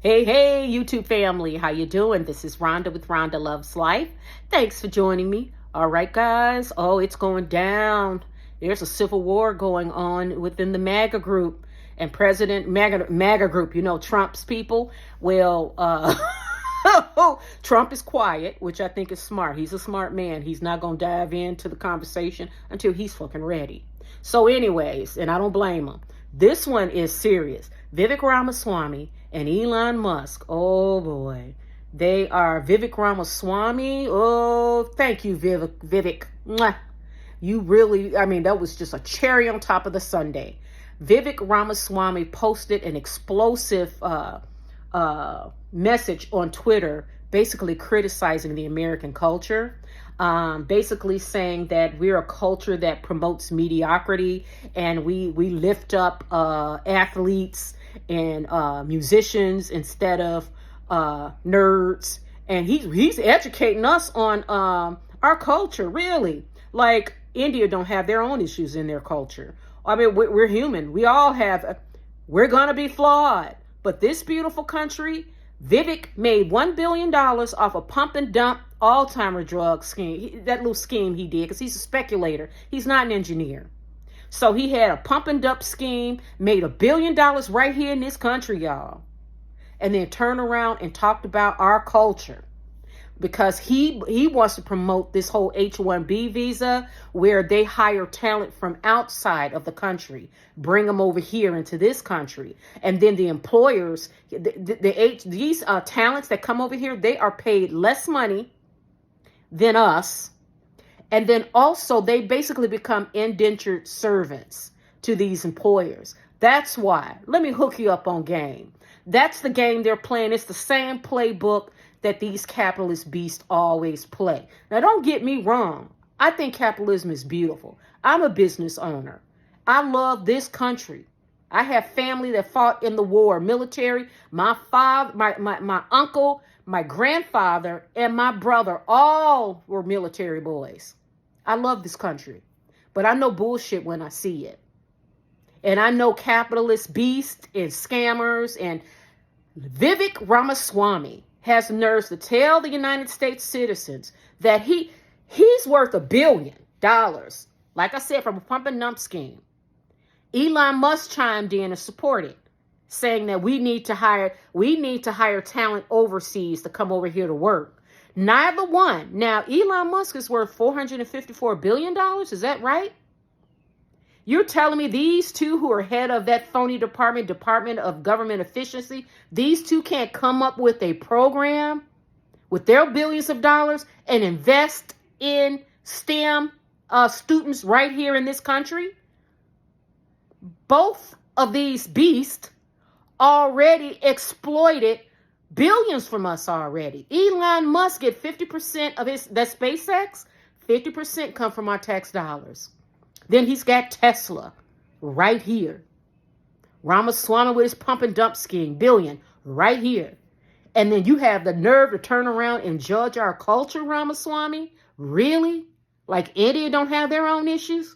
Hey, YouTube family, how you doing? This is Rhonda with Rhonda Loves Life. Thanks for joining me. All right, guys. Oh, it's going down. There's a civil war going on within the MAGA group and President MAGA group. You know, Trump's people. Well, Trump is quiet, which I think is smart. He's a smart man. He's not going to dive into the conversation until he's fucking ready. So anyways, and I don't blame him. This one is serious. Vivek Ramaswamy and Elon Musk. Oh boy. They are Vivek Ramaswamy. Oh, thank you, Vivek. Mwah. You really, that was just a cherry on top of the sundae. Vivek Ramaswamy posted an explosive message on Twitter, basically criticizing the American culture. Basically saying that we're a culture that promotes mediocrity and we lift up athletes and musicians instead of nerds. And he's educating us on our culture, really. Like India don't have their own issues in their culture. We're human. We all have, we're going to be flawed. But this beautiful country, Vivek made $1 billion off a pump and dump Alzheimer drug scheme. That little scheme he did, because he's a speculator. He's not an engineer. So he had a pump and dump scheme, made $1 billion right here in this country, y'all. And then turned around and talked about our culture. Because he wants to promote this whole H-1B visa where they hire talent from outside of the country, bring them over here into this country. And then the employers, these talents that come over here, they are paid less money than us. And then also they basically become indentured servants to these employers. That's why. Let me hook you up on game. That's the game they're playing. It's the same playbook that these capitalist beasts always play. Now, don't get me wrong. I think capitalism is beautiful. I'm a business owner. I love this country. I have family that fought in the war, military. My father, my uncle, my grandfather, and my brother all were military boys. I love this country. But I know bullshit when I see it. And I know capitalist beasts and scammers. And Vivek Ramaswamy has nerves to tell the United States citizens that he's worth $1 billion. Like I said, from a pump and dump scheme. Elon Musk chimed in and supported, saying that we need to hire talent overseas to come over here to work. Neither one. Now, Elon Musk is worth $454 billion. Is that right? You're telling me these two who are head of that phony Department of Government Efficiency, these two can't come up with a program with their billions of dollars and invest in STEM students right here in this country? Both of these beasts already exploited billions from us already. Elon Musk get 50% of that SpaceX, 50% come from our tax dollars. Then he's got Tesla right here. Ramaswamy with his pump and dump scheme, $1 billion right here. And then you have the nerve to turn around and judge our culture, Ramaswamy? Really? Like India don't have their own issues?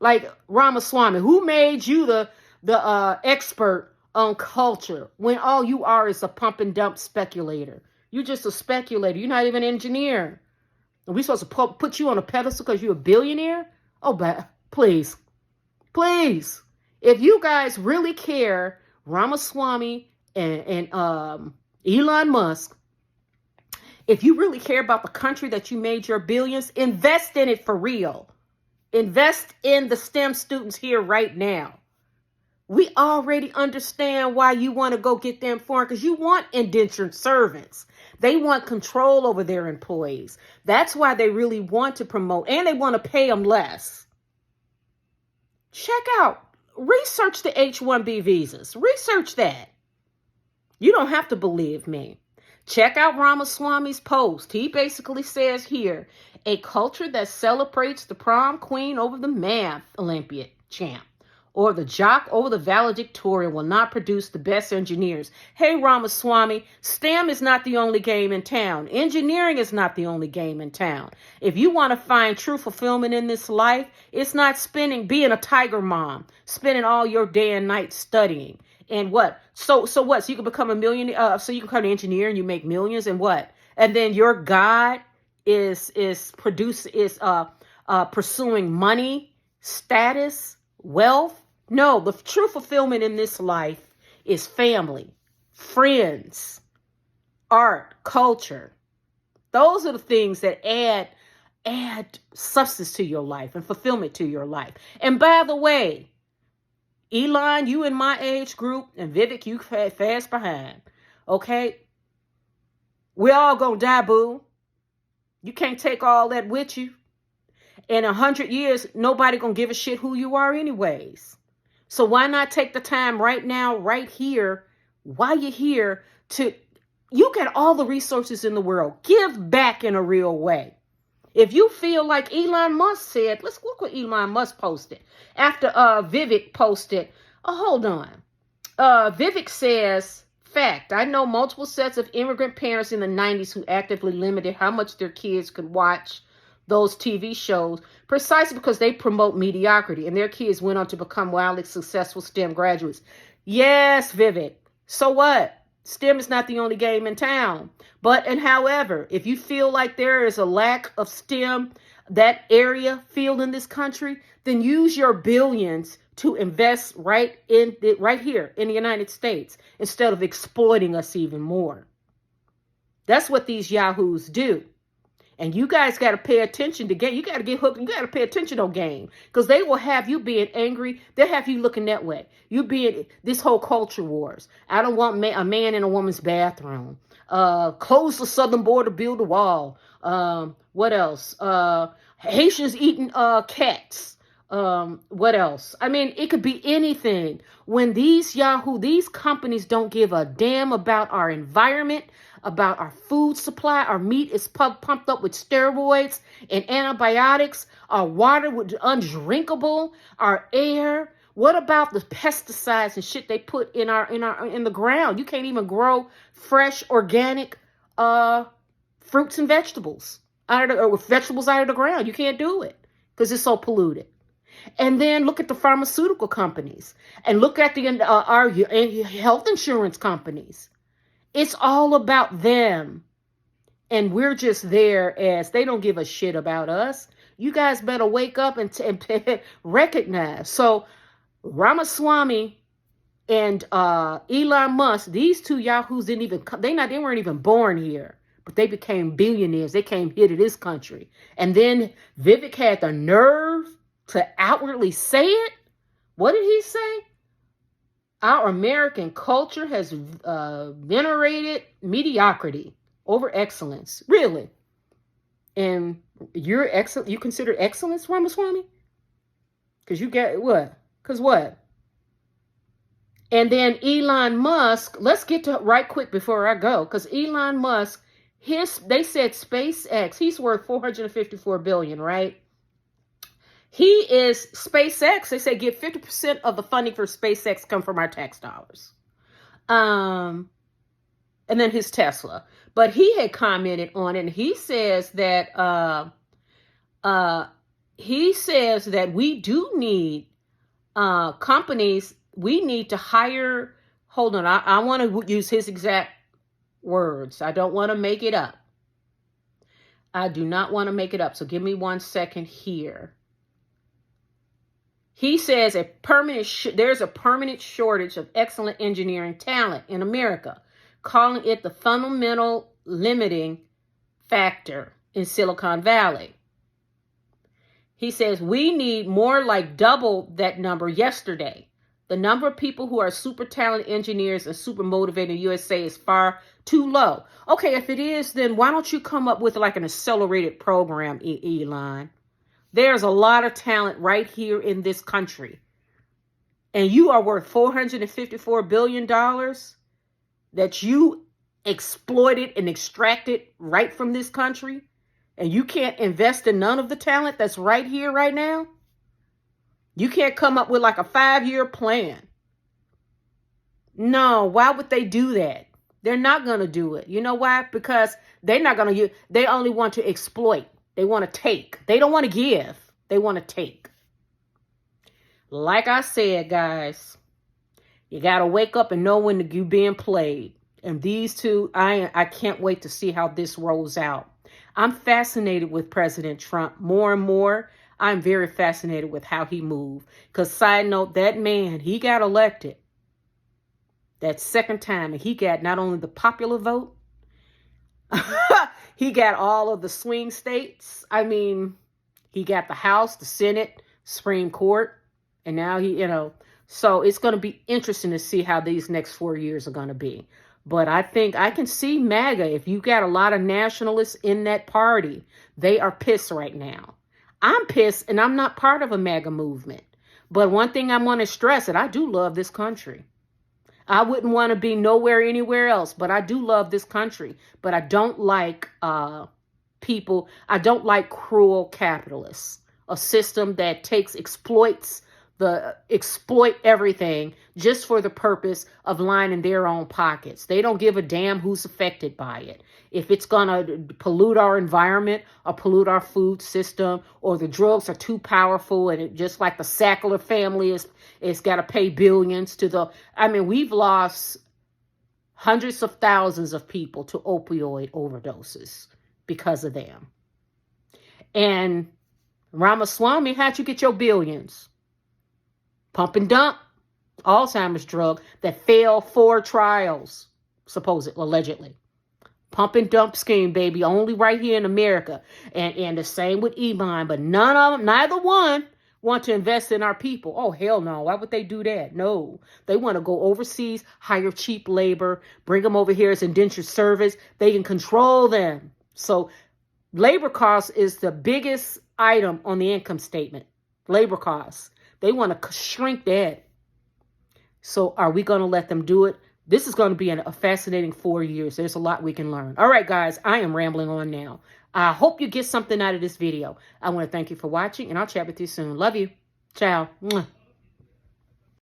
Like Ramaswamy, who made you the expert on culture when all you are is a pump and dump speculator? You're just a speculator. You're not even an engineer. Are we supposed to put you on a pedestal because you're a billionaire? Oh, but please. If you guys really care, Ramaswamy and Elon Musk, if you really care about the country that you made your billions, invest in it for real. Invest in the STEM students here right now. We already understand why you want to go get them foreign, because you want indentured servants. They want control over their employees. That's why they really want to promote, and they want to pay them less. Check out, research the H-1B visas. Research that. You don't have to believe me. Check out Ramaswamy's post. He basically says here, a culture that celebrates the prom queen over the math Olympiad champ, or the jock over the valedictorian, will not produce the best engineers. Hey, Ramaswamy, STEM is not the only game in town. Engineering is not the only game in town. If you want to find true fulfillment in this life, it's not being a tiger mom, spending all your day and night studying. And what? So what? So you can become a millionaire. So you can become an engineer and you make millions. And what? And then your God is pursuing money, status, wealth. No, the true fulfillment in this life is family, friends, art, culture. Those are the things that add substance to your life and fulfillment to your life. And by the way, Elon, you in my age group, and Vivek, you fast behind. Okay? We all gonna die, boo. You can't take all that with you. In 100 years, nobody gonna give a shit who you are anyways. So why not take the time right now, right here, while you're here, you get all the resources in the world. Give back in a real way. If you feel like Elon Musk said, let's look what Elon Musk posted. After Vivek posted, hold on. Vivek says, fact, I know multiple sets of immigrant parents in the 90s who actively limited how much their kids could watch those TV shows precisely because they promote mediocrity, and their kids went on to become wildly successful STEM graduates. Yes, Vivek. So what? STEM is not the only game in town. However, if you feel like there is a lack of STEM, that area field in this country, then use your billions to invest right here in the United States instead of exploiting us even more. That's what these yahoos do. And you guys got to pay attention to game. You got to get hooked. You got to pay attention on game, because they will have you being angry. They'll have you looking that way. You being this whole culture wars. I don't want a man in a woman's bathroom. Close the southern border, build a wall. What else? Haitians eating cats. What else? I mean, it could be anything. When these companies don't give a damn about our environment, about our food supply, our meat is pumped up with steroids and antibiotics, our water was undrinkable, our air. What about the pesticides and shit they put in the ground? You can't even grow fresh organic fruits and vegetables vegetables out of the ground. You can't do it because it's so polluted. And then look at the pharmaceutical companies and look at our health insurance companies. It's all about them. And we're just there as they don't give a shit about us. You guys better wake up and recognize. So Ramaswamy and Elon Musk, these two yahoos they weren't even born here, but they became billionaires. They came here to this country. And then Vivek had the nerve to outwardly say it. What did he say? Our American culture has venerated mediocrity over excellence. Really? And you consider excellence, Ramaswamy? Because you get what? Because what? And then Elon Musk, let's get to right quick before I go, because Elon Musk, they said SpaceX, he's worth $454 billion, right? SpaceX, they say get 50% of the funding for SpaceX come from our tax dollars. And then his Tesla. But he had commented on it, and he says that we do need companies, we need to hire, hold on, I want to use his exact words. I don't want to make it up. I do not want to make it up. So give me 1 second here. He says there's a permanent shortage of excellent engineering talent in America, calling it the fundamental limiting factor in Silicon Valley. He says we need more like double that number yesterday. The number of people who are super talented engineers and super motivated in the USA is far too low. Okay, if it is, then why don't you come up with like an accelerated program, Elon? There's a lot of talent right here in this country. And you are worth $454 billion that you exploited and extracted right from this country. And you can't invest in none of the talent that's right here, right now. You can't come up with like a 5-year plan. No, why would they do that? They're not going to do it. You know why? Because they're not going to, they only want to exploit. They want to take. They don't want to give. They want to take. Like I said, guys, You got to wake up and know when you're being played. And these two, I can't wait to see how this rolls out. I'm fascinated with President Trump more and more. I'm very fascinated with how he moved. Because side note, that man, he got elected that second time. And he got not only the popular vote, he got all of the swing states. I mean, he got the House, the Senate, Supreme Court. And now so it's going to be interesting to see how these next 4 years are going to be. But I think I can see MAGA. If you got a lot of nationalists in that party, they are pissed right now. I'm pissed, and I'm not part of a MAGA movement. But one thing I want to stress that I do love this country. I wouldn't want to be nowhere, anywhere else, but I do love this country. But I don't like people. I don't like cruel capitalists. A system that exploit everything just for the purpose of lining their own pockets. They don't give a damn who's affected by it. If it's going to pollute our environment or pollute our food system, or the drugs are too powerful, and just like the Sackler family is got to pay billions to we've lost hundreds of thousands of people to opioid overdoses because of them. And Ramaswamy, how'd you get your billions? Pump and dump, Alzheimer's drug that failed 4 trials, supposedly, allegedly. Pump and dump scheme, baby, only right here in America. And the same with Elon, but none of them, neither one, want to invest in our people. Oh, hell no. Why would they do that? No. They want to go overseas, hire cheap labor, bring them over here as indentured service. They can control them. So labor costs is the biggest item on the income statement. Labor costs. They want to shrink that. So are we going to let them do it? This is going to be a fascinating 4 years. There's a lot we can learn. All right, guys, I am rambling on now. I hope you get something out of this video. I want to thank you for watching, and I'll chat with you soon. Love you. Ciao. Mwah.